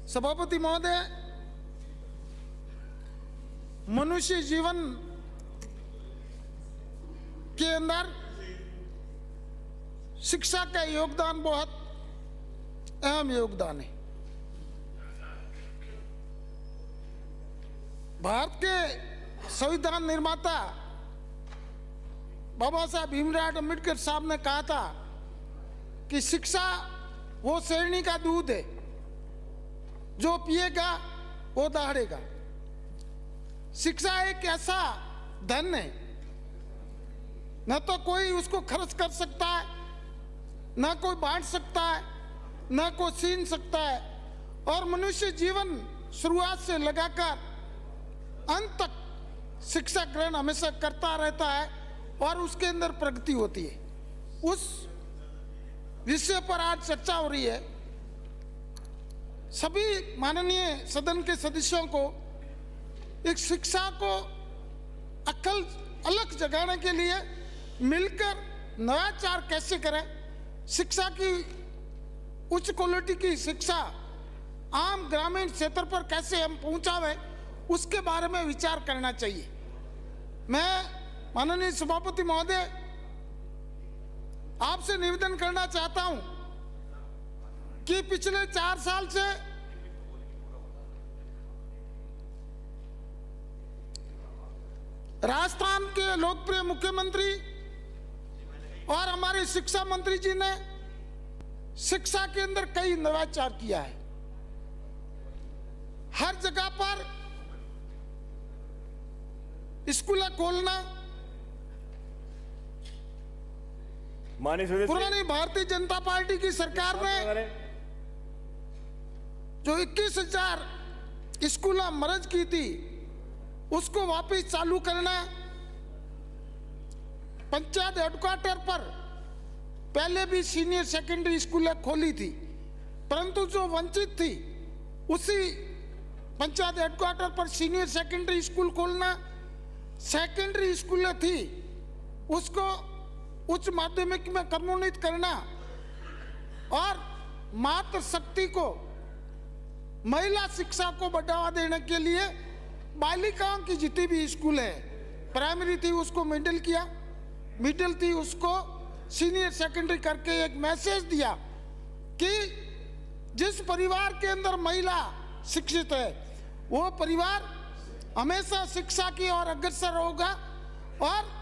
सभापति महोदय, मनुष्य जीवन के अंदर शिक्षा का योगदान बहुत अहम योगदान है। भारत के संविधान निर्माता बाबा साहब भीमराव अम्बेडकर साहब ने कहा था कि शिक्षा वो शेरनी का दूध है, जो पिएगा वो दहाड़ेगा। शिक्षा एक ऐसा धन है, न तो कोई उसको खर्च कर सकता है, न कोई बांट सकता है, न कोई छीन सकता है, और मनुष्य जीवन शुरुआत से लगाकर अंत तक शिक्षा ग्रहण हमेशा करता रहता है और उसके अंदर प्रगति होती है। उस विषय पर आज चर्चा हो रही है। सभी माननीय सदन के सदस्यों को एक शिक्षा को अक्ल अलग जगाने के लिए मिलकर नवाचार कैसे करें, शिक्षा की उच्च क्वालिटी की शिक्षा आम ग्रामीण क्षेत्र पर कैसे हम पहुंचावे, उसके बारे में विचार करना चाहिए। मैं माननीय सभापति महोदय आपसे निवेदन करना चाहता हूं कि पिछले 4 साल से राजस्थान के लोकप्रिय मुख्यमंत्री और हमारे शिक्षा मंत्री जी ने शिक्षा के अंदर कई नवाचार किया है। हर जगह पर स्कूल खोलना, पुरानी भारतीय जनता पार्टी की सरकार ने जो 21,000 स्कूल मर्ज की थी उसको वापस चालू करना। पंचायत हेडक्वार्टर पर पहले भी सीनियर सेकेंडरी स्कूल खोली थी, परंतु जो वंचित थी उसी पंचायत हेडक्वार्टर पर सीनियर सेकेंडरी स्कूल खोलना, सेकेंडरी स्कूल थी उसको उच्च माध्यमिक में क्रमोन्नत करना, और मातृ शक्ति को, महिला शिक्षा को बढ़ावा देने के लिए बालिकाओं की जितनी भी स्कूल है, प्राइमरी थी उसको मिडिल किया, मिडिल थी उसको सीनियर सेकेंडरी करके एक मैसेज दिया कि जिस परिवार के अंदर महिला शिक्षित है वो परिवार हमेशा शिक्षा की ओर अग्रसर होगा, और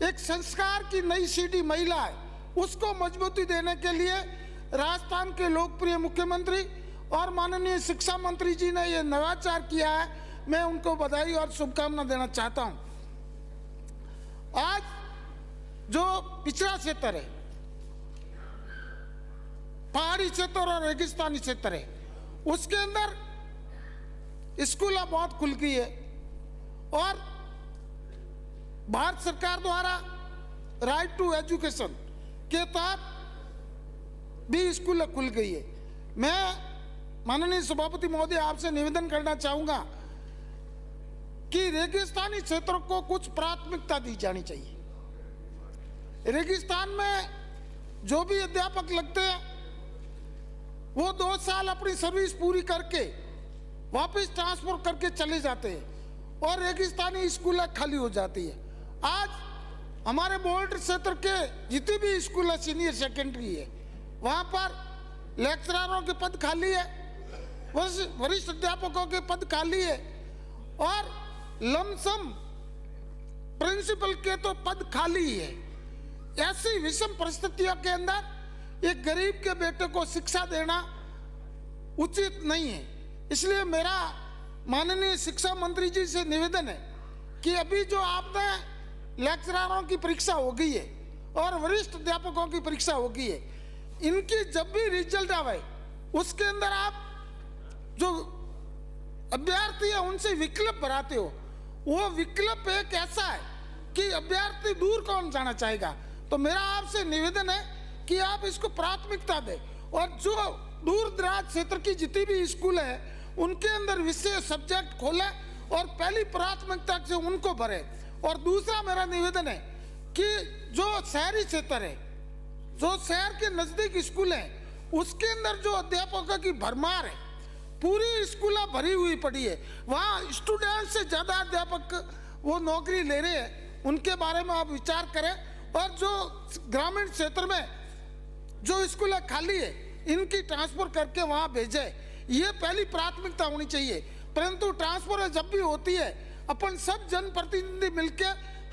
एक संस्कार की नई सीढ़ी महिला है उसको मजबूती देने के लिए राजस्थान के लोकप्रिय मुख्यमंत्री और माननीय शिक्षा मंत्री जी ने यह नवाचार किया है। मैं उनको बधाई और शुभकामना देना चाहता हूं। आज जो पिछड़ा क्षेत्र है, पहाड़ी क्षेत्र और रेगिस्तानी क्षेत्र है, उसके अंदर स्कूल बहुत खुल गई है, और भारत सरकार द्वारा राइट टू एजुकेशन के तहत भी स्कूल खुल गई है। मैं माननीय सभापति महोदय आपसे निवेदन करना चाहूंगा कि रेगिस्तानी क्षेत्रों को कुछ प्राथमिकता दी जानी चाहिए। रेगिस्तान में जो भी अध्यापक लगते हैं वो 2 साल अपनी सर्विस पूरी करके वापस ट्रांसफर करके चले जाते हैं और रेगिस्तानी स्कूल खाली हो जाती है। आज हमारे बॉर्डर क्षेत्र के जितने भी स्कूल है सीनियर सेकेंडरी है, वहाँ पर लेक्चररों के पद खाली है, वरिष्ठ अध्यापकों के पद खाली है, और लमसम प्रिंसिपल के तो पद खाली है। ऐसी विषम परिस्थितियों के अंदर एक गरीब के बेटे को शिक्षा देना उचित नहीं है। इसलिए मेरा माननीय शिक्षा मंत्री जी से निवेदन है कि अभी जो आपने लेक्चररों की परीक्षा हो गई है और वरिष्ठ अध्यापकों की परीक्षा हो गई है, इनकी जब भी रिजल्ट आवे उसके अंदर आप जो अभ्यर्थी है उनसे विकल्प भराते हो, वो विकल्प एक ऐसा है कि अभ्यर्थी दूर कौन जाना चाहेगा। तो मेरा आपसे निवेदन है कि आप इसको प्राथमिकता दें, और जो दूर दराज क्षेत्र की जितनी भी स्कूल है उनके अंदर विषय सब्जेक्ट खोले और पहली प्राथमिकता से उनको भरे। और दूसरा मेरा निवेदन है कि जो शहरी क्षेत्र है, जो शहर के नजदीक स्कूल है, उसके अंदर जो अध्यापकों की भरमार है, पूरी स्कूल भरी हुई पड़ी है, वहाँ स्टूडेंट से ज़्यादा अध्यापक वो नौकरी ले रहे हैं, उनके बारे में आप विचार करें। और जो ग्रामीण क्षेत्र में जो स्कूल खाली है इनकी ट्रांसफर करके वहाँ भेजे, ये पहली प्राथमिकता होनी चाहिए। परंतु ट्रांसफर जब भी होती है, अपन सब जनप्रतिनिधि मिलके,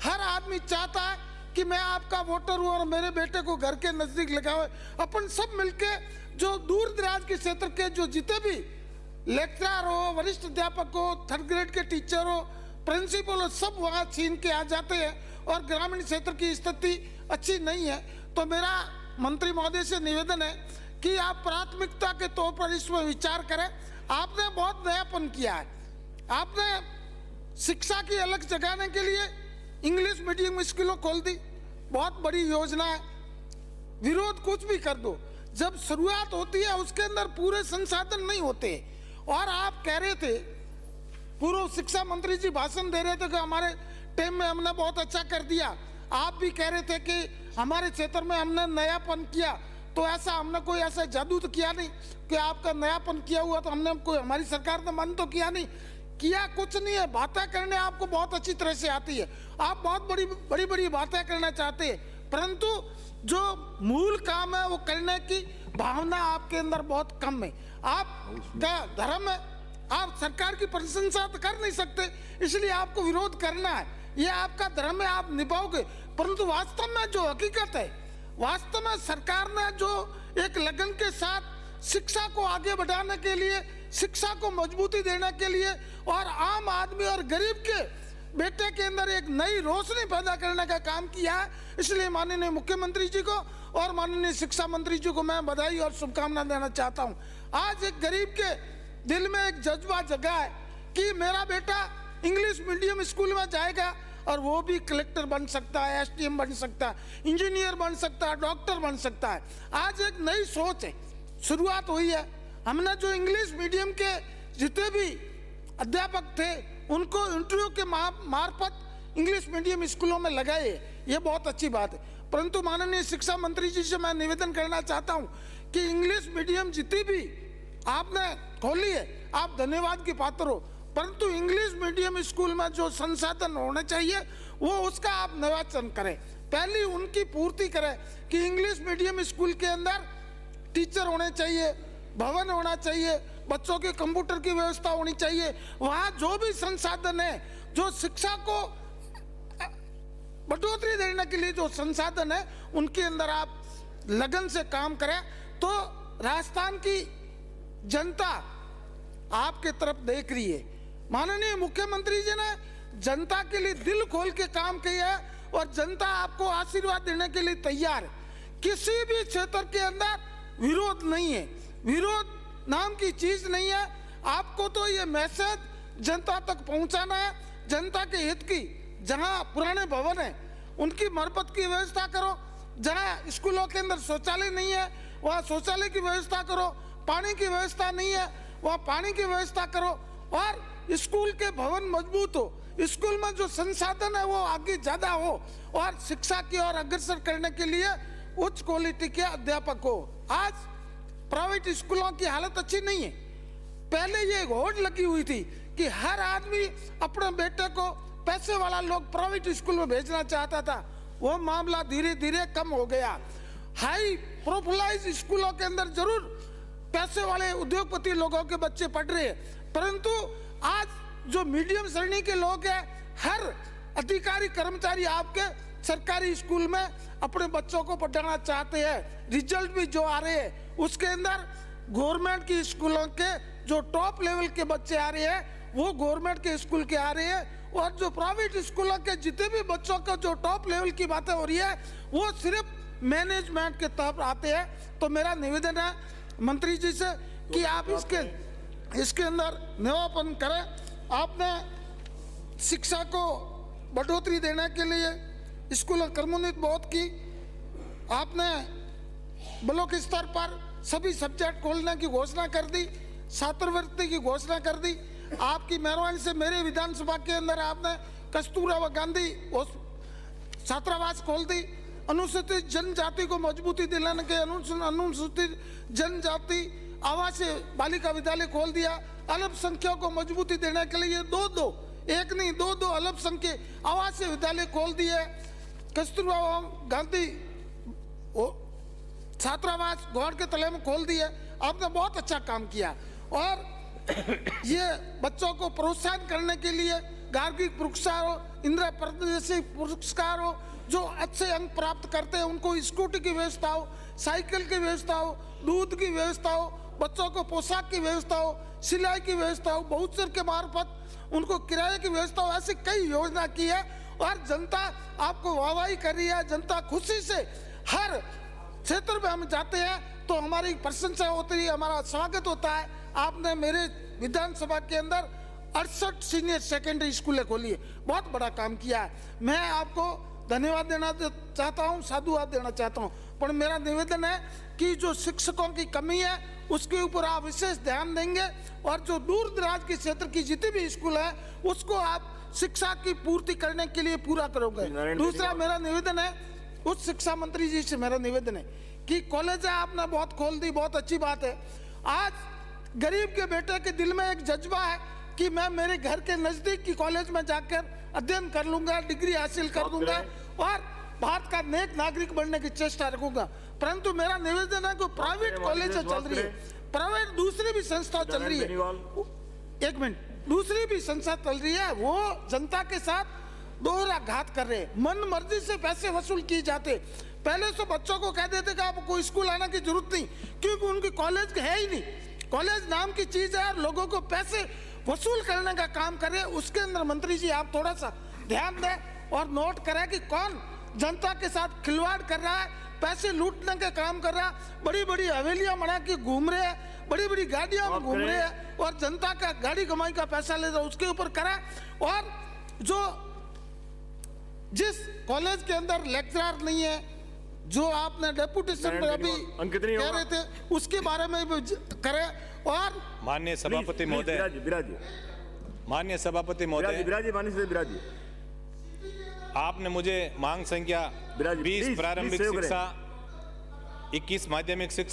हर आदमी चाहता है कि मैं आपका वोटर हूँ और मेरे बेटे को घर के नजदीक लगाओ। अपन सब मिलके जो दूर दराज के क्षेत्र के जो जितने भी लेक्चरर हो, वरिष्ठ अध्यापक हो, 3rd ग्रेड के टीचर हो, प्रिंसिपल हो, सब वहाँ छीन के आ जाते हैं और ग्रामीण क्षेत्र की स्थिति अच्छी नहीं है। तो मेरा मंत्री महोदय से निवेदन है कि आप प्राथमिकता के तौर पर इसमें विचार करें। आपने बहुत नयापन किया है, आपने शिक्षा की अलग जगाने के लिए इंग्लिश मीडियम स्कूलों खोल दी, बहुत बड़ी योजना है। विरोध कुछ भी कर दो, जब शुरुआत होती है उसके अंदर पूरे संसाधन नहीं होते। और आप कह रहे थे, पूर्व शिक्षा मंत्री जी भाषण दे रहे थे कि हमारे टाइम में हमने बहुत अच्छा कर दिया। आप भी कह रहे थे कि हमारे क्षेत्र में हमने नयापन किया। तो ऐसा हमने कोई ऐसा जादू तो किया नहीं कि आपका नयापन किया हुआ तो हमने कोई, हमारी सरकार ने मन तो किया नहीं, किया कुछ नहीं है। बातें करने आपको बहुत अच्छी तरह से आती है, आप बहुत बड़ी बड़ी बातें करना चाहते हैं, परंतु जो मूल काम है वो करने की भावना आपके अंदर बहुत कम है। आप क्या धर्म है, आप सरकार की प्रशंसा तो कर नहीं सकते, इसलिए आपको विरोध करना है, ये आपका धर्म है, आप निभाओगे। परंतु वास्तव में जो हकीकत है, वास्तव में सरकार ने जो एक लगन के साथ शिक्षा को आगे बढ़ाने के लिए, शिक्षा को मजबूती देने के लिए और आम आदमी और गरीब के बेटे के अंदर एक नई रोशनी पैदा करने का काम किया है, इसलिए माननीय मुख्यमंत्री जी को और माननीय शिक्षा मंत्री जी को मैं बधाई और शुभकामना देना चाहता हूं। आज एक गरीब के दिल में एक जज्बा जगा है कि मेरा बेटा इंग्लिश मीडियम स्कूल में जाएगा और वो भी कलेक्टर बन सकता है, SDM बन सकता है, इंजीनियर बन सकता है, डॉक्टर बन सकता है। आज एक नई सोच है, शुरुआत हुई है। हमने जो इंग्लिश मीडियम के जितने भी अध्यापक थे उनको इंटरव्यू के मार्फत इंग्लिश मीडियम स्कूलों में लगाए, ये बहुत अच्छी बात है। परंतु माननीय शिक्षा मंत्री जी से मैं निवेदन करना चाहता हूं कि इंग्लिश मीडियम जितनी भी आपने खोली है, आप धन्यवाद के पात्र हो, परंतु इंग्लिश मीडियम स्कूल में जो संसाधन होने चाहिए वो उसका आप निर्वाचन करें, पहली उनकी पूर्ति करें कि इंग्लिश मीडियम स्कूल के अंदर टीचर होने चाहिए, भवन होना चाहिए, बच्चों के कंप्यूटर की व्यवस्था होनी चाहिए, वहाँ जो भी संसाधन है, जो शिक्षा को बढ़ोतरी देने के लिए जो संसाधन है उनके अंदर आप लगन से काम करें तो राजस्थान की जनता आपके तरफ देख रही है। माननीय मुख्यमंत्री जी ने जनता के लिए दिल खोल के काम किया है और जनता आपको आशीर्वाद देने के लिए तैयार है। किसी भी क्षेत्र के अंदर विरोध नहीं है, विरोध नाम की चीज नहीं है। आपको तो ये मैसेज जनता तक पहुंचाना है, जनता के हित की। जहां पुराने भवन है उनकी मरम्मत की व्यवस्था करो, जहां स्कूलों के अंदर शौचालय नहीं है वहां शौचालय की व्यवस्था करो, पानी की व्यवस्था नहीं है वहां पानी की व्यवस्था करो, और स्कूल के भवन मजबूत हो, स्कूल में जो संसाधन है वो आगे ज्यादा हो, और शिक्षा की ओर अग्रसर करने के लिए उच्च क्वालिटी के अध्यापक हो। आज प्राइवेट स्कूलों की हालत अच्छी नहीं है। पहले ये होड़ लगी हुई थी कि हर आदमी अपने बेटे को, पैसे वाला लोग प्राइवेट स्कूल में भेजना चाहता था, वो मामला धीरे धीरे कम हो गया। हाई प्रोफाइल स्कूलों के अंदर जरूर पैसे वाले उद्योगपति लोगों के बच्चे पढ़ रहे हैं, परंतु आज जो मीडियम श्रेणी के लोग हैं, हर अधिकारी कर्मचारी आपके सरकारी स्कूल में अपने बच्चों को पढ़ाना चाहते हैं। रिजल्ट भी जो आ रहे हैं उसके अंदर गवर्नमेंट की स्कूलों के जो टॉप लेवल के बच्चे आ रहे हैं वो गवर्नमेंट के स्कूल के आ रहे हैं, और जो प्राइवेट स्कूलों के जितने भी बच्चों का जो टॉप लेवल की बातें हो रही है वो सिर्फ मैनेजमेंट के तहत आते हैं। तो मेरा निवेदन है मंत्री जी से कि आप इसके अंदर नवापन करें। आपने शिक्षा को बढ़ोतरी देने के लिए स्कूलों क्रमोन्नत बहुत की, आपने ब्लॉक स्तर पर सभी सब्जेक्ट खोलने की घोषणा कर दी, छात्रवृत्ति की घोषणा कर दी। आपकी मेहरबानी से मेरे विधानसभा के अंदर आपने कस्तूरबा गांधी छात्रावास खोल दी, अनुसूचित जनजाति को मजबूती दिलाने के अनुसूचित जनजाति आवासीय बालिका विद्यालय खोल दिया। अल्पसंख्यकों को मजबूती देने के लिए एक नहीं दो अल्पसंख्यक आवासीय विद्यालय खोल दिए। कस्तूरबा गांधी छात्रावास गौड़ के तले में खोल दिए। आपने बहुत अच्छा काम किया। और ये बच्चों को प्रोत्साहन करने के लिए गार्गी पुरस्कार हो, इंदिरा प्रदेशी पुरस्कार हो, जो अच्छे अंक प्राप्त करते हैं उनको स्कूटी की व्यवस्था हो, साइकिल की व्यवस्था हो, दूध की व्यवस्था हो, बच्चों को पोशाक की व्यवस्था हो, सिलाई की व्यवस्था हो, बहुचर के मार्फत उनको किराए की व्यवस्था हो। ऐसी कई योजना की है और जनता आपको वाहवाही कर रही है। जनता खुशी से हर क्षेत्र में हम जाते हैं तो हमारी प्रशंसा होती है, हमारा स्वागत होता है। आपने मेरे विधानसभा के अंदर 68 सीनियर सेकेंडरी स्कूलें खोली है, बहुत बड़ा काम किया है। मैं आपको धन्यवाद देना चाहता हूँ, साधुवाद देना चाहता हूँ। पर मेरा निवेदन है कि जो शिक्षकों की कमी है उसके ऊपर आप विशेष ध्यान देंगे और जो दूर दराज के क्षेत्र की जितनी भी स्कूल है उसको आप शिक्षा की पूर्ति करने के लिए पूरा करोगे। दूसरा मेरा निवेदन है, उच्च शिक्षा मंत्री जी से मेरा निवेदन है कि कॉलेज आपने बहुत खोल दी, बहुत अच्छी बात है। आज गरीब के बेटे के दिल में एक जज्बा है कि मैं मेरे घर के नजदीक की कॉलेज में जाकर अध्ययन कर लूंगा, डिग्री हासिल कर दूंगा और भारत का नेक नागरिक बनने की चेष्टा रखूंगा। परंतु मेरा निवेदन है कि प्राइवेट कॉलेज चल रही है, प्राइवेट दूसरी भी संस्था चल रही है, एक मिनट, दूसरी भी संस्था चल रही है, वो जनता के साथ दोहरा घात कर रहे हैं। मन मर्जी से पैसे वसूल किए जाते। पहले तो बच्चों को कह देते कि आपको स्कूल आने की जरूरत नहीं, क्योंकि उनकी कॉलेज है ही नहीं। कॉलेज नाम की चीज है और लोगों को पैसे वसूल करने का काम कर रहे हैं। उसके अंदर मंत्री जी आप थोड़ा सा ध्यान दें और नोट करें कि कौन जनता के साथ खिलवाड़ कर रहा है, पैसे लूटने का काम कर रहा है। बड़ी बड़ी हवेलियां बना के घूम रहे हैं, बड़ी बड़ी गाड़ियां में घूम रहे हैं और जनता का गाड़ी कमाई का पैसा ले रहा है, उसके ऊपर करा। और जो जिस कॉलेज के अंदर लेक्चरर नहीं है, जो आपने डेपुटेशन पर अभी कह रहे थे, उसके बारे में भी करें। और माननीय सभापति महोदय, माननीय सभापति महोदय, आपने मुझे मांग संख्या 20 प्रारंभिक शिक्षा, 21 माध्यमिक शिक्षा